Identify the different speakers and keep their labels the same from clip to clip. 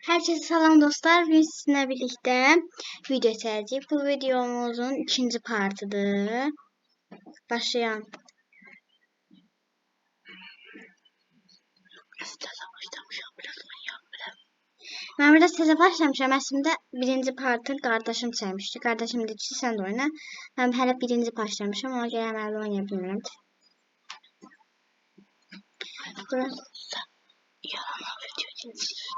Speaker 1: Herkese selam dostlar. Biz sizinle birlikte video çekeceğiz. Bu videomuzun ikinci partidir. Başlayalım. Ben biraz teze başlamışam. Aslında birinci partı kardeşim çekmişti. Kardeşim dedi ki sen de oyna. Ben hele birinci başlamışam. Ona göre ben de oynayabilirim. Burası yalan video çekeceğiz.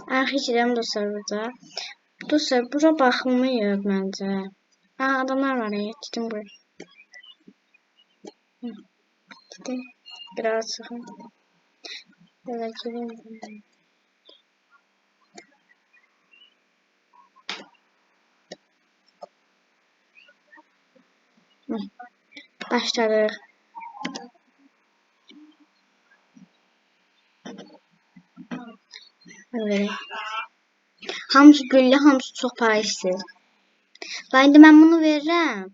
Speaker 1: Arkadaşlarım dostlar burada. Dostlar bura bakılmıyor bence. Adamlar var ya. Gidin buraya. Gidin. Biraz sıkın. Böyle gireyim. Başladık. Evet. Hamısı güllü, hamısı çox para istəyir. İndi mən bunu verirəm.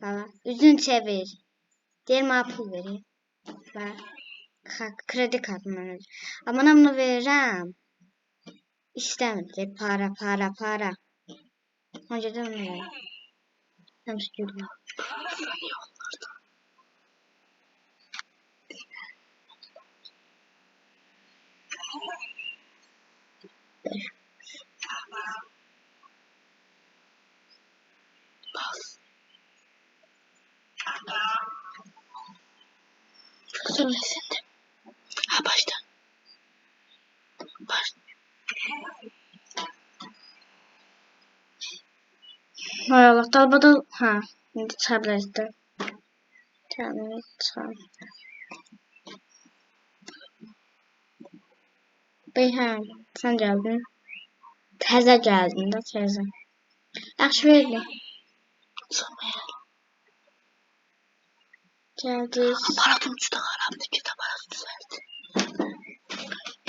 Speaker 1: Baba, üzün çevir. Deyir mənə pul verir. Kredi kartımdan ödür. Amma mən bunu verirəm. İstəmir. Deyir para. Ona görə onu verir. Hamısı güllü. Söylesin. Ha başla. Hay Allah, dalbada ha. İndi çarpılaşdı. Tamam, çarp. Beyhan, sen geldin. Təzə gəldin də təzə. Yaxşı verdi. Geldik. Aparatın uçta xarabdır ki, aparatı düzəldi.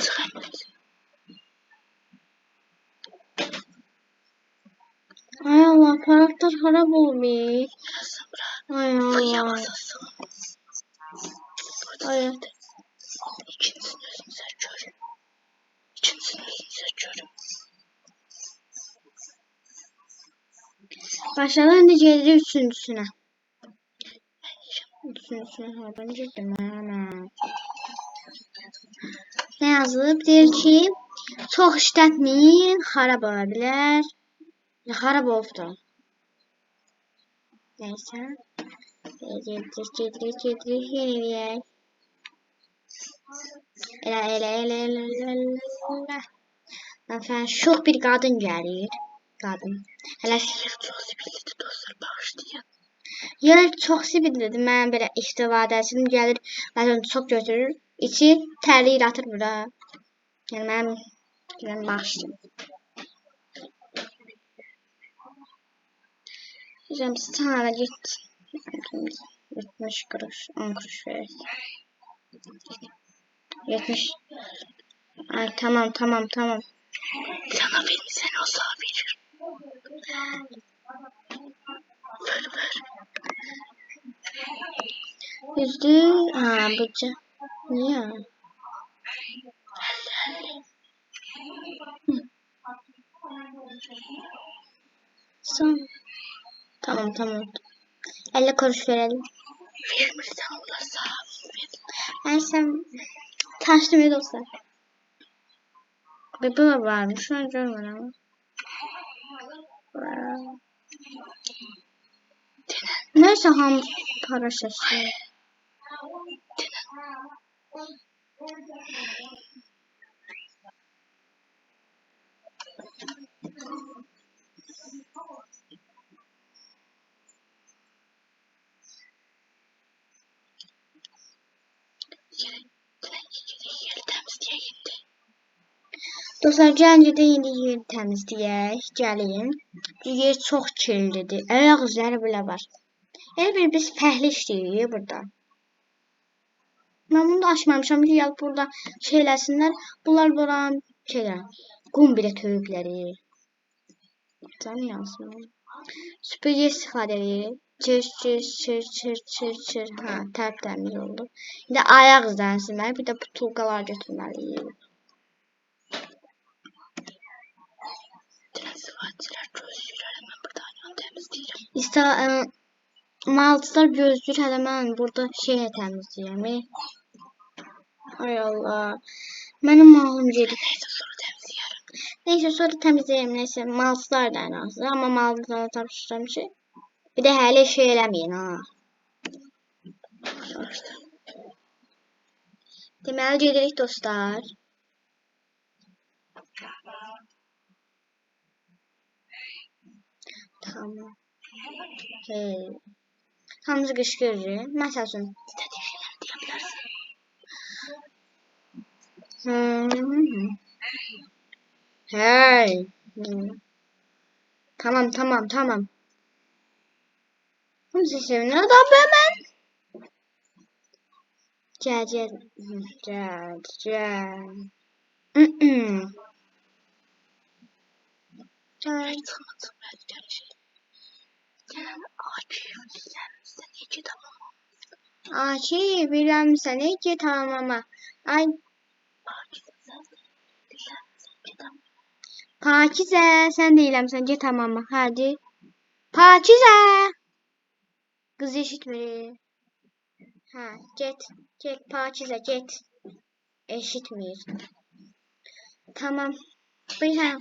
Speaker 1: Çıxamayız. Ay Allah, aparatlar xarab olmuş. Ay Allah. Ay. İkincisini özünüzə görün. Başladı, indi gedirik üçüncüsünə. Üçüncüsünə haradan girdim mən? Nə yazılıb? Deyir ki, çox işlətməyin, xarab ola bilər. Xarab olubdu. Neyse. Gedirik, yeniləyək. Elə. Efendim, şok bir qadın gəlir. Qadın. Hələ çox zibillidir dostlar, bağışlayın. Yer çox zibillidir. Mən belə istifadəçilim gəlir, məsələn çox götürür, içi tərliyir atır bura. Yəni mənim bağışlayın. Deyirəm, sana git. 70 kuruş, 10 kuruş verir. 70. Ay tamam. Sana verin, sen olsa verir. Ver. Yüzdü. Bıçı. Niye? Son. Tamam. 50 kuruş verelim. Vermirsen olursa. Versem taşlı bir dostlar. Bir bu varmış. Şu an görmüyorum ama. Neyse hamı para şaşırıyor. Dostlar, gəlince də indi yeri təmizləyək. Gəlin. Yer çox kirlidir. Ayaq izləri belə var. Elə biz fəhli işləyirik burada. Mən bunu da açmamışam ki, gəlib burada şeyləsinlər. Bunlar buranın qum belə töyükləri. Canı yansın. Süpürgə istifadə edirik. Çır. Ha, tertemiz oldu. Bir de ayak izlerini silmeli. Bir de butulkalar götürmeliyim. Maltılar gözlük hələ mən burada şey təmizləyirəm. Ay Allah. Mənim malım gedir. Neyse sonra təmizləyirəm. Neyse maltılar da ən azı. Amma maltılara tapışıram ki. Bir də hələ şey eləməyin ha. Deməli gedirik dostlar. Tamam. Hey. Hamımız qışqırırıq. Məsəl üçün istədiyin şeyləri deyə bilərsən. Hey. Tamam. Hamısı sevinir da ben. Gel. Akif, bilirsən ki tamam ama. Ay. Pakize, sen deyirəm ki tamam mı? Hadi. Pakize. Kız eşitmir. Ha, get Pakize get. Eşitmir. Tamam. Bir tane.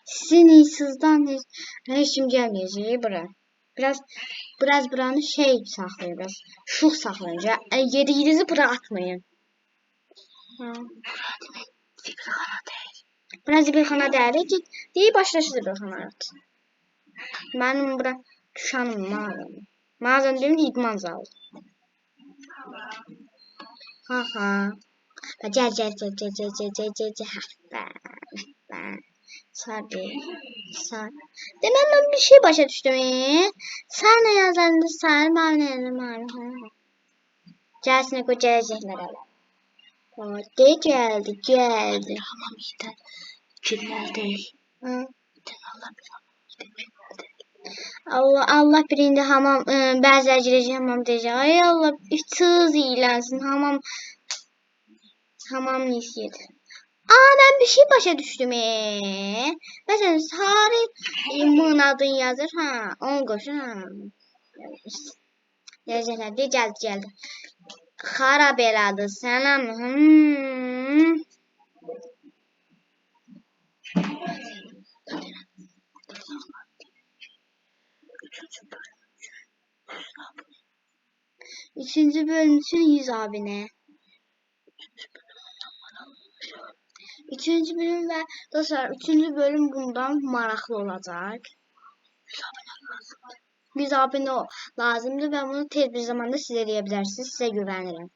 Speaker 1: Sizin hırsızdan hiç gelmeyecek bura. Biraz buranı şey saklayın biraz. Şux saklayınca. Yediğinizi bura atmayın. Bura zibilxana değil ki. Değil başlaşı zibilxana at. Benim bura düşanım mağazam. Mağazam deyim idman zalı. Ha. Gel. Sar. Demem ben bir şey başa düştüm. Sen ne yazardı sen ben ne yazarım. Gelsine kocaacaklar hele. Geldi. Tamam işte. Kimlerde? Allah birinde hamam bəziləri girəcək hamam deyəcək. Ay Allah içiniz iyilensin hamam neyse. Ben bir şey başa düştüm. Mesela Sarı'nın adını yazır ha. Onu koşun ha. Yazırlar diye geldi. Harap eladı selam. Üçüncü bölüm için 100 abone. Üçüncü bölüm ve dostlar 3. bölüm bundan maraqlı olacak. 100 abone lazımdır ve bunu tez bir zamanda size diyebilirsiniz. Size güvenirim.